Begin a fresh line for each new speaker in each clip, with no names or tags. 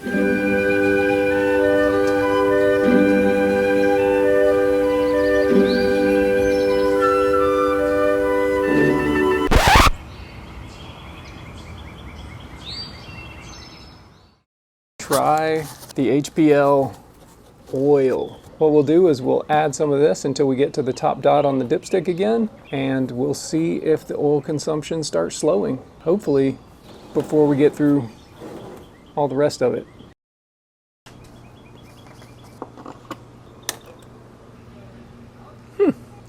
Try the HPL oil. What we'll do is we'll add some of this until we get to the top dot on the dipstick again, and we'll see if the oil consumption starts slowing, hopefully before we get through all the rest of it.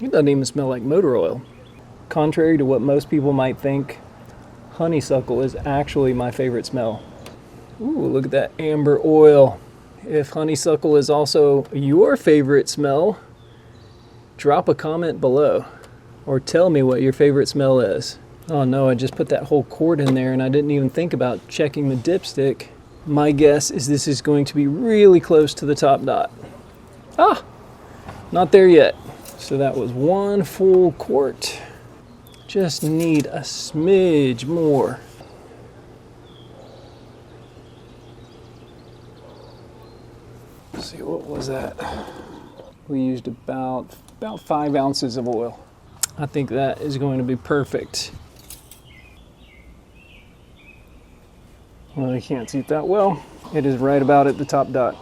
It doesn't even smell like motor oil. Contrary to what most people might think, honeysuckle is actually my favorite smell. Ooh, look at that amber oil. If honeysuckle is also your favorite smell, drop a comment below or tell me what your favorite smell is. Oh no, I just put that whole cord in there and I didn't even think about checking the dipstick. My guess is this is going to be really close to the top dot. Ah, not there yet. So that was 1 full quart. Just need a smidge more. Let's see, what was that? We used about 5 ounces of oil. I think that is going to be perfect. Well, you can't see it that well. It is right about at the top dot.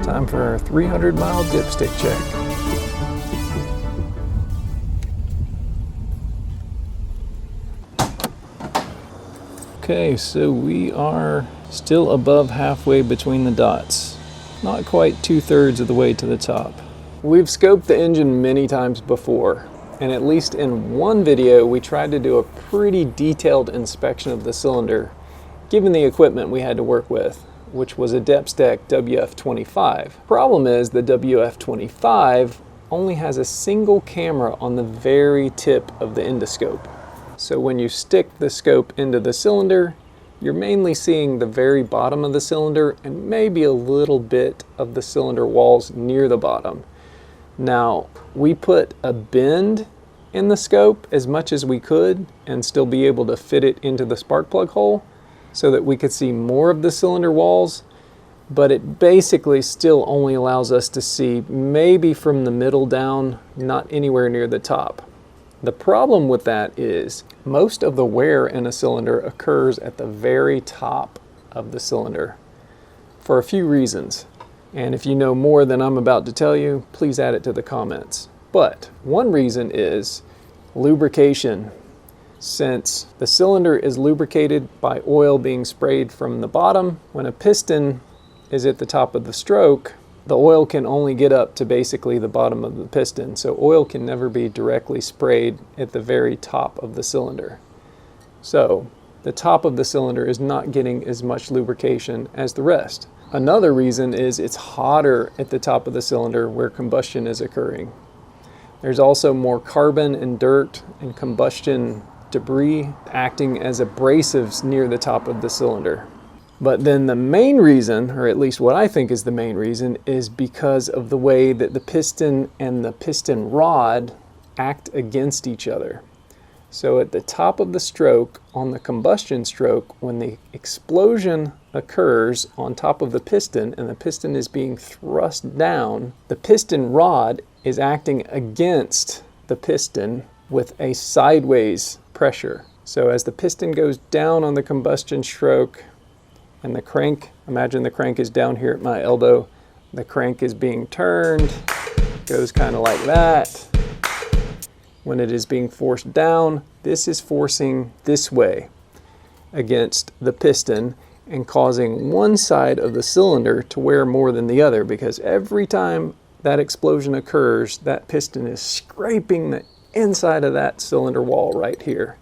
Time for our 300-mile dipstick check. Okay, so we are still above halfway between the dots. Not quite 2/3 of the way to the top. We've scoped the engine many times before, and at least in one video we tried to do a pretty detailed inspection of the cylinder, given the equipment we had to work with, which was a Depstech WF-25. Problem is the WF-25 only has a single camera on the very tip of the endoscope. So when you stick the scope into the cylinder, you're mainly seeing the very bottom of the cylinder and maybe a little bit of the cylinder walls near the bottom. Now, we put a bend in the scope as much as we could and still be able to fit it into the spark plug hole, so that we could see more of the cylinder walls, but it basically still only allows us to see maybe from the middle down, not anywhere near the top. The problem with that is most of the wear in a cylinder occurs at the very top of the cylinder for a few reasons. And if you know more than I'm about to tell you, please add it to the comments. But one reason is lubrication. Since the cylinder is lubricated by oil being sprayed from the bottom, when a piston is at the top of the stroke, the oil can only get up to basically the bottom of the piston. So oil can never be directly sprayed at the very top of the cylinder. So the top of the cylinder is not getting as much lubrication as the rest. Another reason is it's hotter at the top of the cylinder where combustion is occurring. There's also more carbon and dirt and combustion debris acting as abrasives near the top of the cylinder. But then the main reason, or at least what I think is the main reason, is because of the way that the piston and the piston rod act against each other. So at the top of the stroke, on the combustion stroke, when the explosion occurs on top of the piston and the piston is being thrust down, the piston rod is acting against the piston with a sideways pressure. So as the piston goes down on the combustion stroke and the crank, imagine the crank is down here at my elbow, the crank is being turned, goes kind of like that. When it is being forced down, this is forcing this way against the piston and causing one side of the cylinder to wear more than the other, because every time that explosion occurs, that piston is scraping the inside of that cylinder wall right here.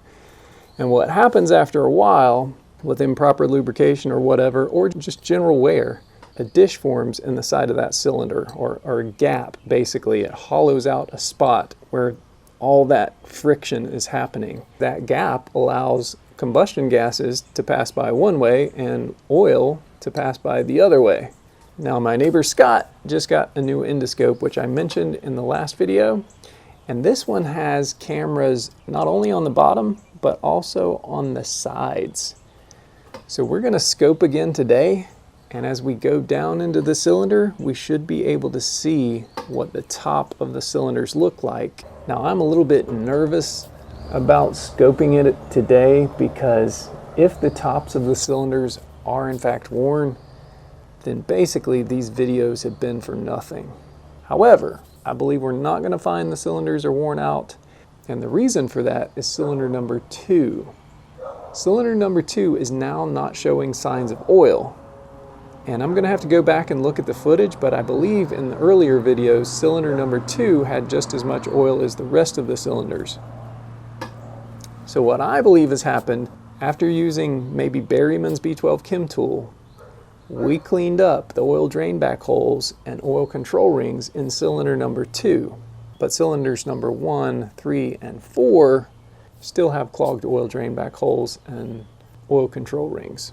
And what happens after a while, with improper lubrication or whatever, or just general wear, a dish forms in the side of that cylinder, or a gap basically. It hollows out a spot where all that friction is happening. That gap allows combustion gases to pass by one way and oil to pass by the other way. Now my neighbor Scott just got a new endoscope, which I mentioned in the last video, and this one has cameras not only on the bottom but also on the sides. So we're going to scope again today, and as we go down into the cylinder, we should be able to see what the top of the cylinders look like. Now I'm a little bit nervous about scoping it today, because if the tops of the cylinders are in fact worn, then basically these videos have been for nothing. However, I believe we're not going to find the cylinders are worn out, and the reason for that is cylinder number 2. Cylinder number 2 is now not showing signs of oil. And I'm going to have to go back and look at the footage, but I believe in the earlier videos, cylinder number 2 had just as much oil as the rest of the cylinders. So what I believe has happened, after using maybe Berryman's B12 Chem Tool, we cleaned up the oil drain back holes and oil control rings in cylinder number 2. But cylinders number 1, 3, and 4 still have clogged oil drain back holes and oil control rings.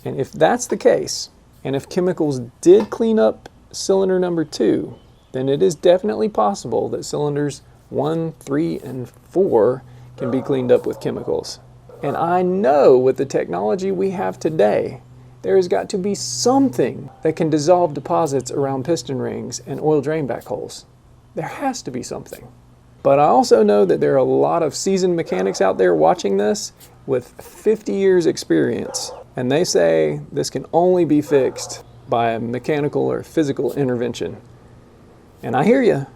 And if that's the case, and if chemicals did clean up cylinder number 2, then it is definitely possible that cylinders 1, 3, and 4 can be cleaned up with chemicals. And I know with the technology we have today, there has got to be something that can dissolve deposits around piston rings and oil drain back holes. There has to be something. But I also know that there are a lot of seasoned mechanics out there watching this with 50 years experience, and they say this can only be fixed by a mechanical or physical intervention. And I hear you,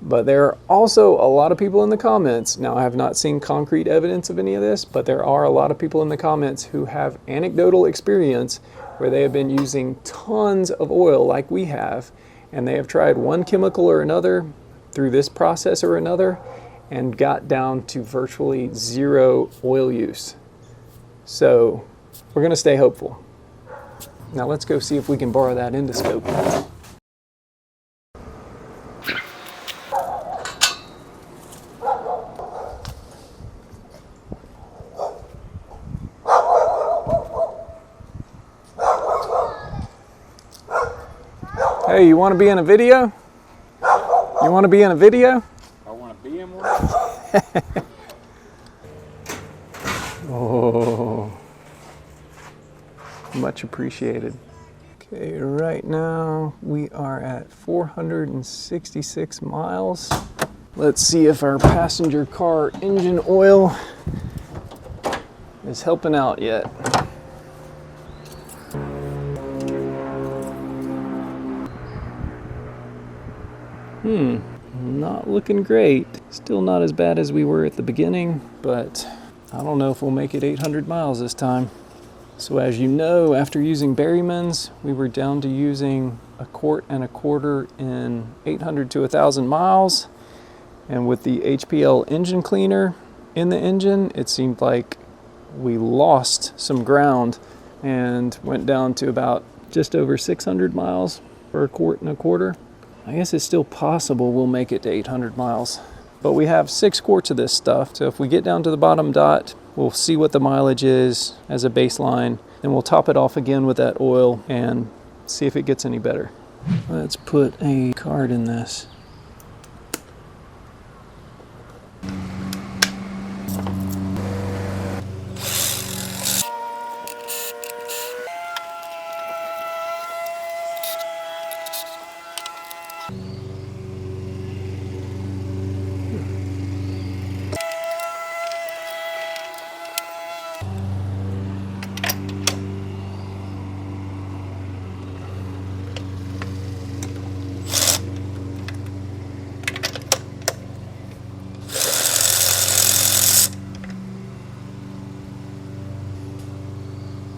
but there are also a lot of people in the comments, now I have not seen concrete evidence of any of this, but there are a lot of people in the comments who have anecdotal experience where they have been using tons of oil like we have, and they have tried one chemical or another through this process or another and got down to virtually zero oil use. So we're going to stay hopeful. Now let's go see if we can borrow that endoscope. Hey, you want to be in a video? You want to be in a video?
I want to be in one.
Oh, much appreciated. Okay, right now we are at 466 miles. Let's see if our passenger car engine oil is helping out yet. Not looking great. Still not as bad as we were at the beginning, but I don't know if we'll make it 800 miles this time. So as you know, after using Berryman's, we were down to using 1.25 quarts in 800 to 1,000 miles. And with the HPL engine cleaner in the engine, it seemed like we lost some ground and went down to about just over 600 miles for 1.25 quarts. I guess it's still possible we'll make it to 800 miles. But we have 6 quarts of this stuff, so if we get down to the bottom dot, we'll see what the mileage is as a baseline, then we'll top it off again with that oil and see if it gets any better. Let's put a card in this.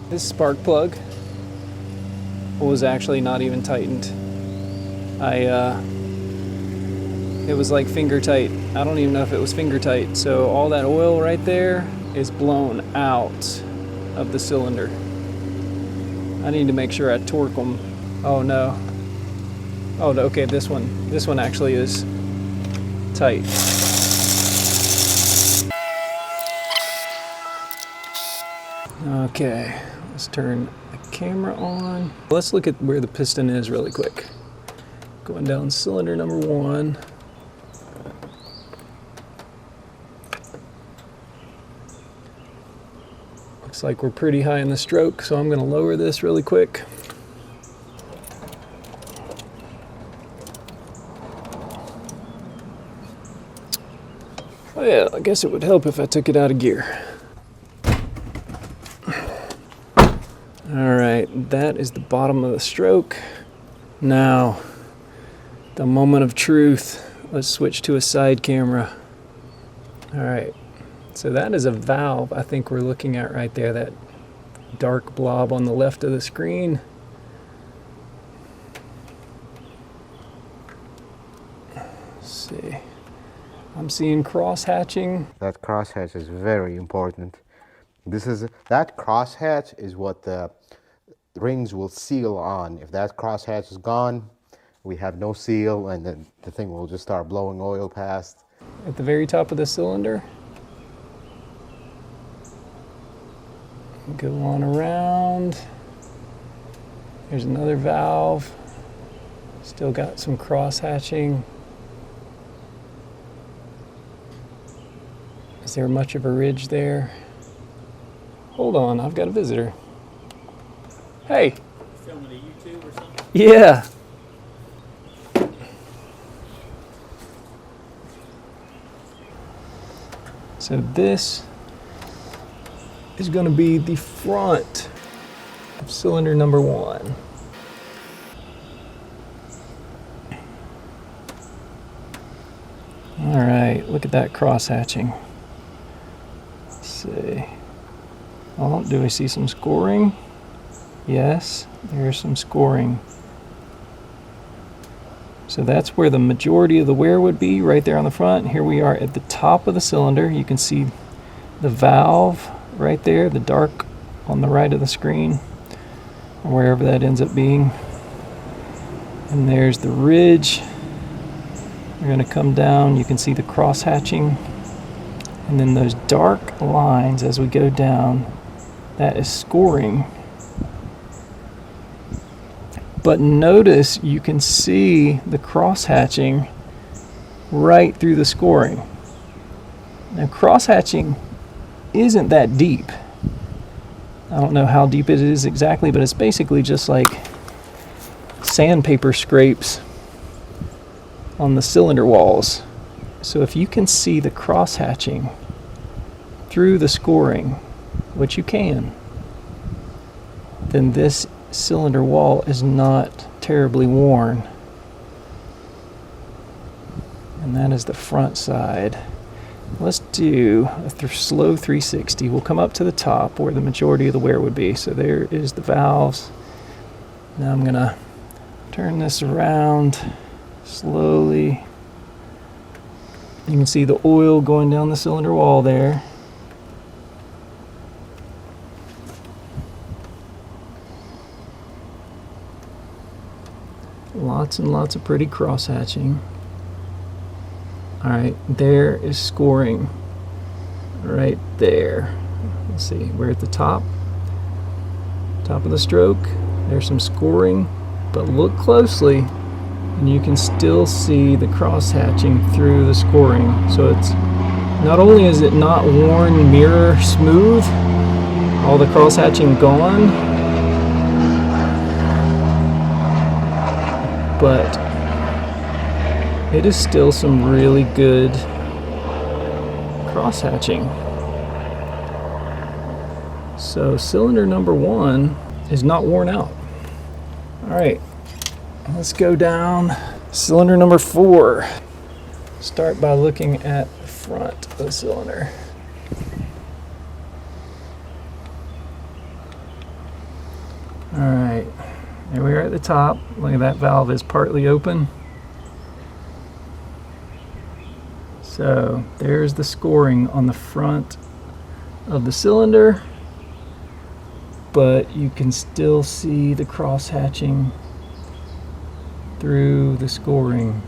This spark plug was actually not even tightened. I it was like finger tight. I don't even know if it was finger tight. So all that oil right there is blown out of the cylinder. I need to make sure I torque them. Oh no. Oh, okay, this one actually is tight. Okay, let's turn the camera on. Let's look at where the piston is really quick. Going down cylinder number 1. Looks like we're pretty high in the stroke, so I'm going to lower this really quick. Oh yeah, I guess it would help if I took it out of gear. Alright, that is the bottom of the stroke. Now, the moment of truth. Let's switch to a side camera. Alright, so that is a valve I think we're looking at right there, that dark blob on the left of the screen. Let's see. I'm seeing cross-hatching.
That crosshatch is very important. That crosshatch is what the rings will seal on. If that crosshatch is gone, we have no seal, and then the thing will just start blowing oil past.
At the very top of the cylinder. Go on around. There's another valve. Still got some cross-hatching. Is there much of a ridge there? Hold on, I've got a visitor. Hey.
You filming a YouTube or something?
Yeah. So this is going to be the front of cylinder number 1. All right, look at that cross-hatching. Let's see. Oh, do I see some scoring? Yes, there's some scoring. So that's where the majority of the wear would be, right there on the front. Here we are at the top of the cylinder. You can see the valve right there, the dark on the right of the screen, or wherever that ends up being. And there's the ridge. We're going to come down. You can see the cross-hatching. And then those dark lines as we go down, that is scoring. But notice you can see the cross-hatching right through the scoring. Now cross-hatching isn't that deep. I don't know how deep it is exactly, but it's basically just like sandpaper scrapes on the cylinder walls. So if you can see the cross-hatching through the scoring, which you can, then this cylinder wall is not terribly worn. And that is the front side. Let's do a slow 360. We'll come up to the top where the majority of the wear would be. So there is the valves. Now I'm gonna turn this around slowly. You can see the oil going down the cylinder wall there. Lots and lots of pretty cross-hatching. Alright, there is scoring right there. Let's see, we're at the top of the stroke. There's some scoring, but look closely and you can still see the cross-hatching through the scoring. So it's not only is it not worn mirror smooth, all the cross-hatching gone, but it is still some really good cross-hatching. So cylinder number 1 is not worn out. All right, let's go down cylinder number 4. Start by looking at the front of the cylinder. All right, there we are at the top. Look at that, valve is partly open. So there's the scoring on the front of the cylinder, but you can still see the cross hatching through the scoring.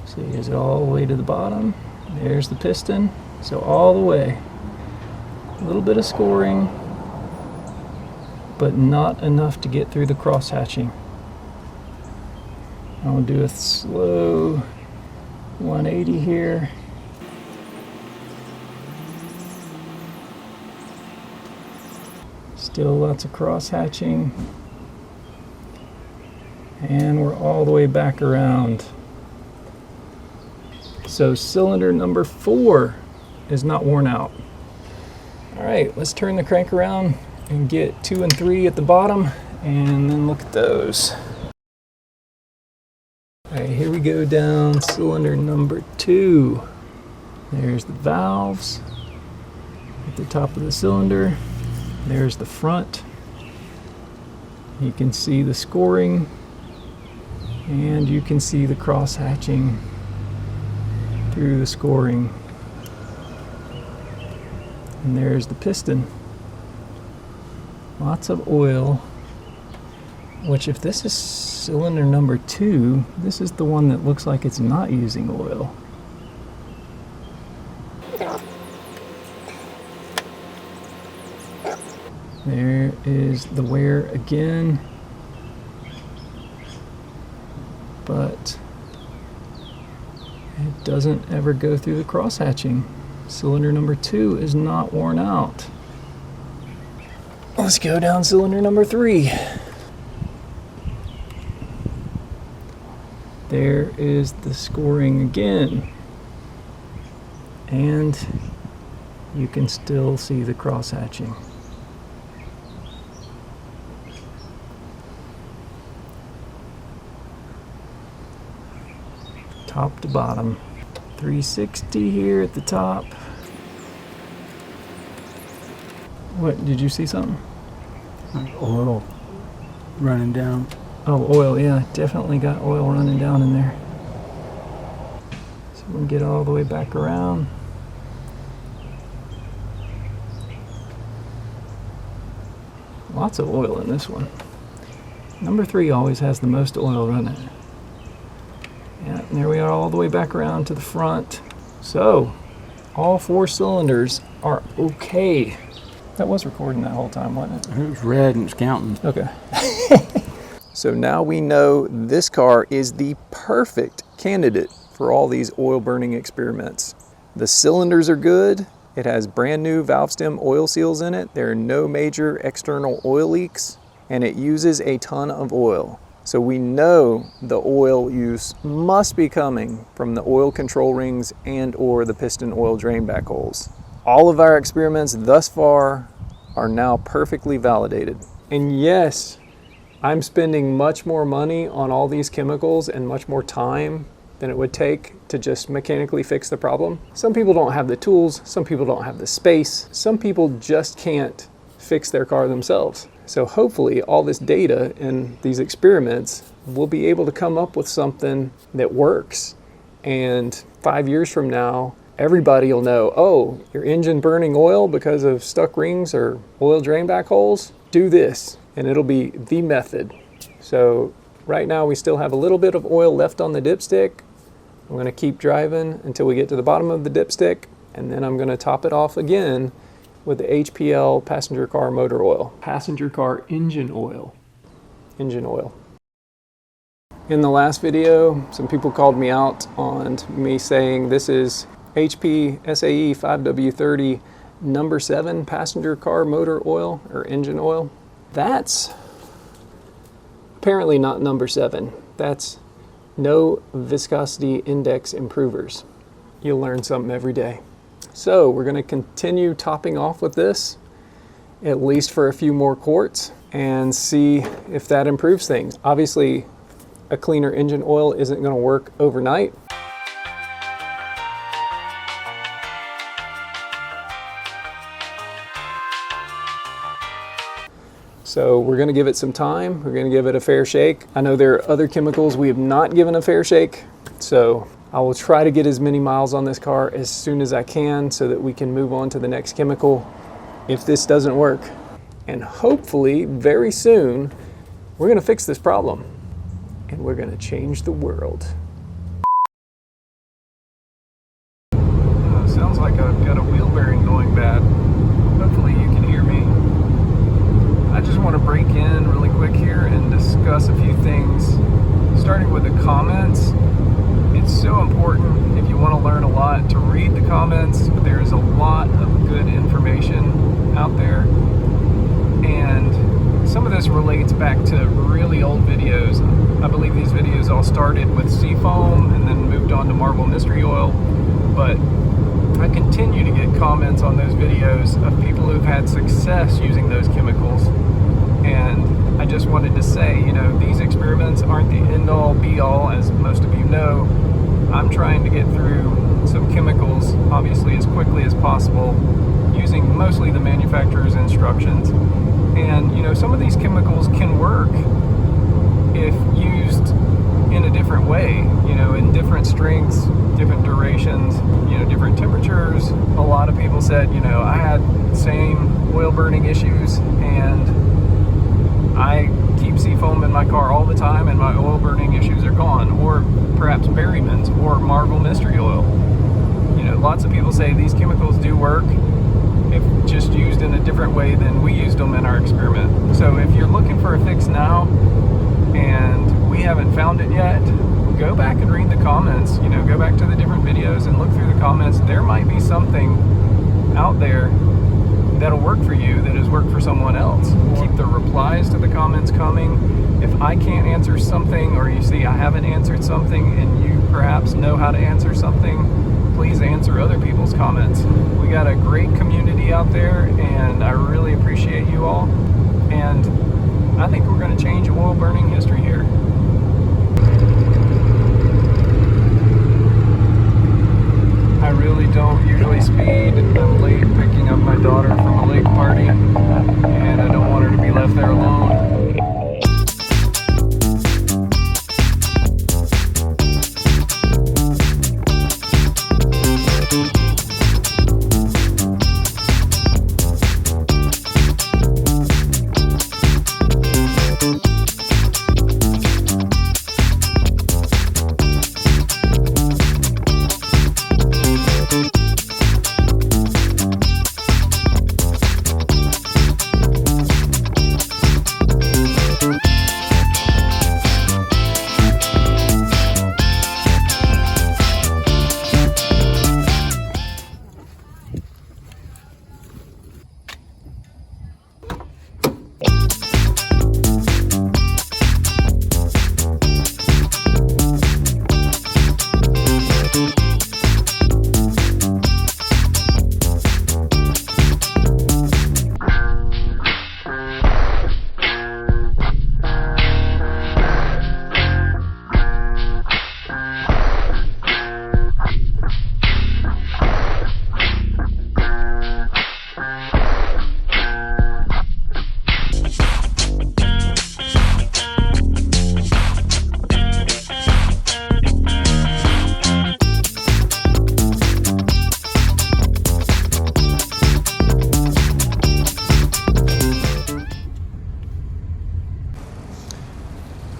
See, is it all the way to the bottom? There's the piston. So all the way. A little bit of scoring, but not enough to get through the cross hatching. I'll do a slow 180 here. Still lots of cross hatching. And we're all the way back around. So cylinder number 4 is not worn out. All right, let's turn the crank around and get 2 and 3 at the bottom and then look at those. All right, here we go down cylinder number 2. There's the valves at the top of the cylinder. There's the front. You can see the scoring and you can see the cross hatching through the scoring. And there's the piston. Lots of oil, which if this is cylinder number 2, this is the one that looks like it's not using oil. There is the wear again, but it doesn't ever go through the cross hatching. Cylinder number 2 is not worn out. Let's go down cylinder number 3. There is the scoring again. And you can still see the cross hatching. Top to bottom. 360 here at the top. What, did you see something?
Oil running down.
Oh, oil, yeah, definitely got oil running down in there. So we can get all the way back around. Lots of oil in this one. Number 3 always has the most oil running. Yeah, and there we are all the way back around to the front. So, all 4 cylinders are okay. That was recording that whole time, wasn't it?
It was red and it's counting.
Okay. So now we know this car is the perfect candidate for all these oil burning experiments. The cylinders are good. It has brand new valve stem oil seals in it. There are no major external oil leaks, and it uses a ton of oil. So we know the oil use must be coming from the oil control rings and or the piston oil drain back holes. All of our experiments thus far are now perfectly validated. And yes, I'm spending much more money on all these chemicals and much more time than it would take to just mechanically fix the problem. Some people don't have the tools, some people don't have the space, some people just can't fix their car themselves. So hopefully all this data and these experiments will be able to come up with something that works. And 5 years from now, everybody will know, oh, your engine burning oil because of stuck rings or oil drain back holes? Do this, and it'll be the method. So right now we still have a little bit of oil left on the dipstick. I'm gonna keep driving until we get to the bottom of the dipstick, and then I'm gonna top it off again with the HPL passenger car motor oil. Passenger car engine oil. Engine oil. In the last video, some people called me out on me saying this is HP SAE 5W30 number 7 passenger car motor oil or engine oil. That's apparently not number 7. That's no viscosity index improvers. You'll learn something every day. So we're going to continue topping off with this, at least for a few more quarts, and see if that improves things. Obviously, a cleaner engine oil isn't going to work overnight. So we're going to give it some time. We're going to give it a fair shake. I know there are other chemicals we have not given a fair shake, so I will try to get as many miles on this car as soon as I can so that we can move on to the next chemical if this doesn't work. And hopefully, very soon, we're gonna fix this problem and we're gonna change the world. Sounds like I've got a wheel bearing going bad. Hopefully you can hear me. I just want to break in really quick here and discuss a few things, starting with the comments. It's so important, if you want to learn a lot, to read the comments. There's a lot of good information out there, and some of this relates back to really old videos. I believe these videos all started with Seafoam and then moved on to Marble Mystery Oil, but I continue to get comments on those videos of people who've had success using those chemicals. And I just wanted to say, you know, these experiments aren't the end-all be-all, as most of you know. I'm trying to get through some chemicals, obviously, as quickly as possible, using mostly the manufacturer's instructions. And, you know, some of these chemicals can work if used in a different way, you know, in different strengths, different durations, you know, different temperatures. A lot of people said, you know, I had the same oil burning issues and I keep Seafoam in my car all the time and my oil burning issues are gone. Or perhaps Berryman's or Marble Mystery Oil. You know, lots of people say these chemicals do work if just used in a different way than we used them in our experiment. So if you're looking for a fix now and we haven't found it yet, go back and read the comments. You know, go back to the different videos and look through the comments. There might be something out there that'll work for you that has worked for someone else. Keep the replies to the comments coming. If I can't answer something, or you see I haven't answered something and you perhaps know how to answer something, please answer other people's comments. We got a great community out there and I really appreciate you all. And I think we're going to change oil burning history here. I really don't usually speed. I'm late picking up my daughter from a lake party, and I don't want her to be left there alone.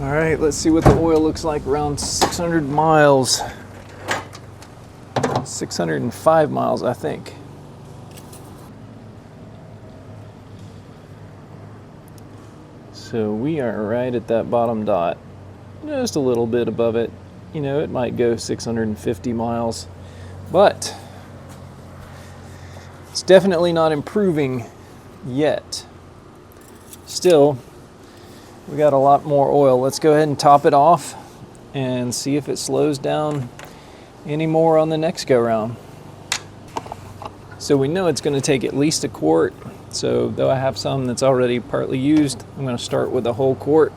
All right, let's see what the oil looks like around 600 miles. 605 miles, I think. So we are right at that bottom dot, just a little bit above it. You know, it might go 650 miles, but it's definitely not improving yet. Still, we got a lot more oil. Let's go ahead and top it off and see if it slows down any more on the next go round. So we know it's going to take at least a quart. So though I have some that's already partly used, I'm going to start with a whole quart.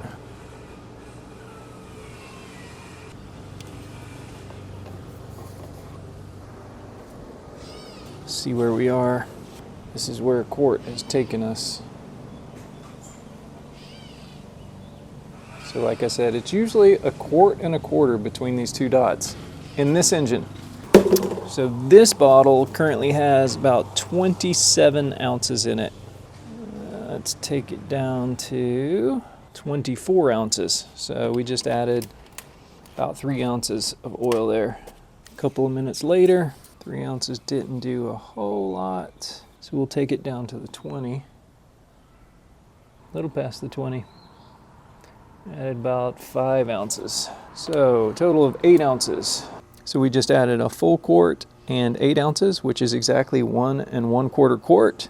See where we are. This is where a quart has taken us. So like I said, it's usually a quart and a quarter between these two dots. in this engine. So this bottle currently has about 27 ounces in it. Let's take it down to 24 ounces. So we just added about 3 ounces of oil there. A couple of minutes later, 3 ounces didn't do a whole lot. So we'll take it down to the 20. A little past the 20. Added about 5 ounces. So a total of 8 ounces. So we just added a full quart and 8 ounces, which is exactly 1 1/4 quart.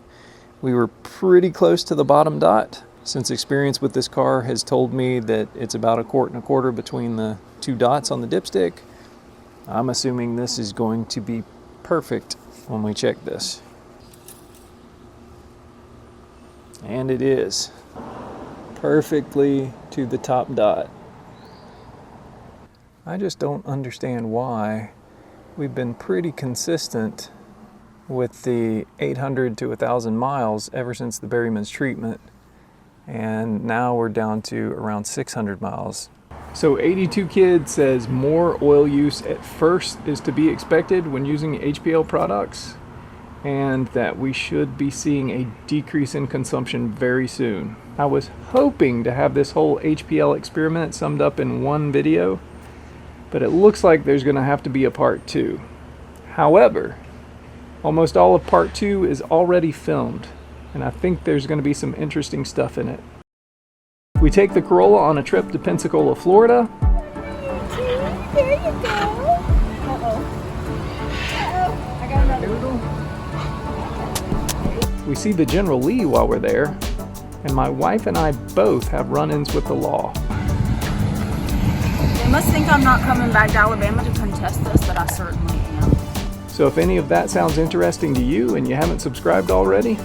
We were pretty close to the bottom dot, since experience with this car has told me that it's about 1 1/4 between the 2 dots on the dipstick. I'm assuming this is going to be perfect when we check this. And it is. Perfectly to the top dot. I just don't understand why we've been pretty consistent with the 800 to 1,000 miles ever since the Berryman's treatment, and now we're down to around 600 miles. So 82 Kid says more oil use at first is to be expected when using HPL products, and that we should be seeing a decrease in consumption very soon. I was hoping to have this whole HPL experiment summed up in one video, but it looks like there's going to have to be a part 2. However, almost all of part 2 is already filmed, and I think there's going to be some interesting stuff in it. We take the Corolla on a trip to Pensacola, Florida.
There you go. Uh-oh. Uh-oh. I got another one.
We see the General Lee while we're there, and my wife and I both have run-ins with the law.
They must think I'm not coming back to Alabama to contest this, but I certainly am.
So if any of that sounds interesting to you and you haven't subscribed already,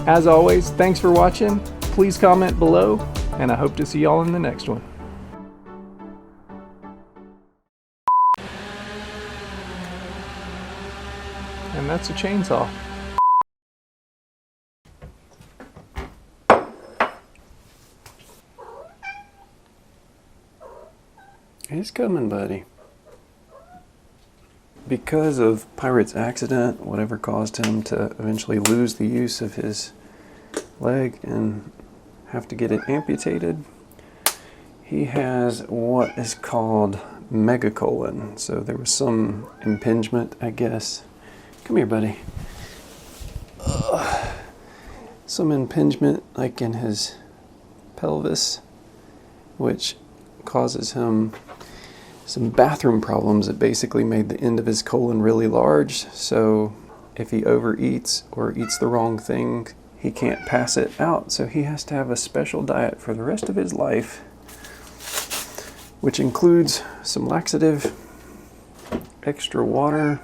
as always, thanks for watching. Please comment below, and I hope to see y'all in the next one. And that's a chainsaw. He's coming, buddy. Because of Pirate's accident, whatever caused him to eventually lose the use of his leg and have to get it amputated, he has what is called megacolon. So there was some impingement, I guess. Come here, buddy. Some impingement like in his pelvis, which causes him some bathroom problems. It basically made the end of his colon really large, so if he overeats or eats the wrong thing, he can't pass it out, so he has to have a special diet for the rest of his life, which includes some laxative, extra water,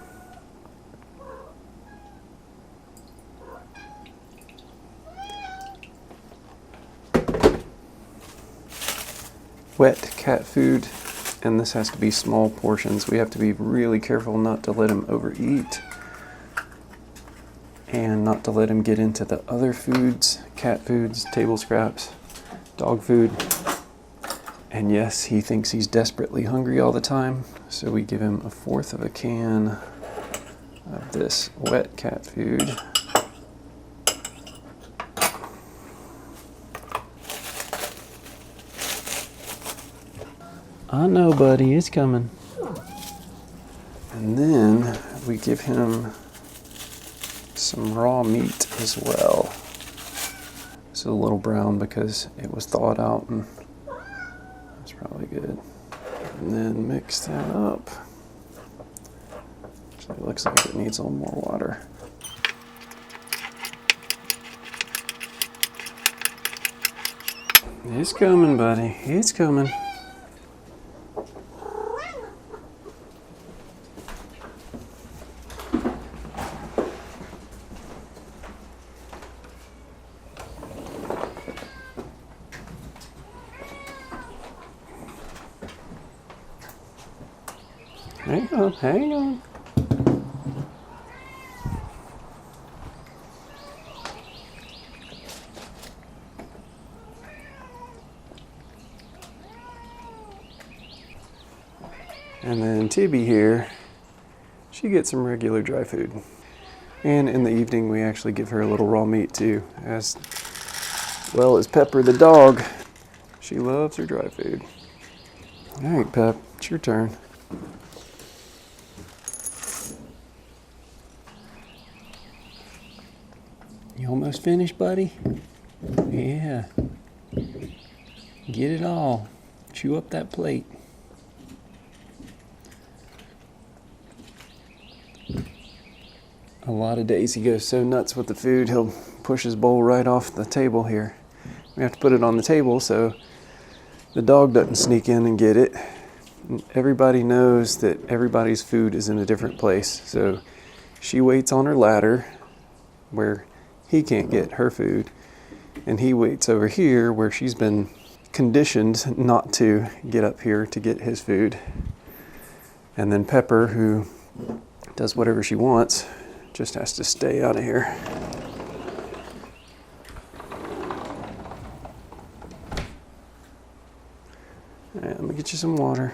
wet cat food, and this has to be small portions. We have to be really careful not to let him overeat and not to let him get into the other foods, cat foods, table scraps, dog food. And yes, he thinks he's desperately hungry all the time, so we give him 1/4 of a can of this wet cat food. I know, buddy, it's coming. And then we give him some raw meat as well. It's a little brown because it was thawed out, and that's probably good. And then mix that up. Actually, it looks like it needs a little more water. It's coming, buddy. It's coming. Hang on, hang on. And then Tibby here, she gets some regular dry food. And in the evening, we actually give her a little raw meat too, as well as Pepper the dog. She loves her dry food. All right, Pep, it's your turn. You almost finished, buddy? Yeah. Get it all. Chew up that plate. A lot of days he goes so nuts with the food, he'll push his bowl right off the table here. We have to put it on the table so the dog doesn't sneak in and get it. And everybody knows that everybody's food is in a different place. So she waits on her ladder where he can't get her food. And he waits over here where she's been conditioned not to get up here to get his food. And then Pepper, who does whatever she wants, just has to stay out of here. All right, let me get you some water.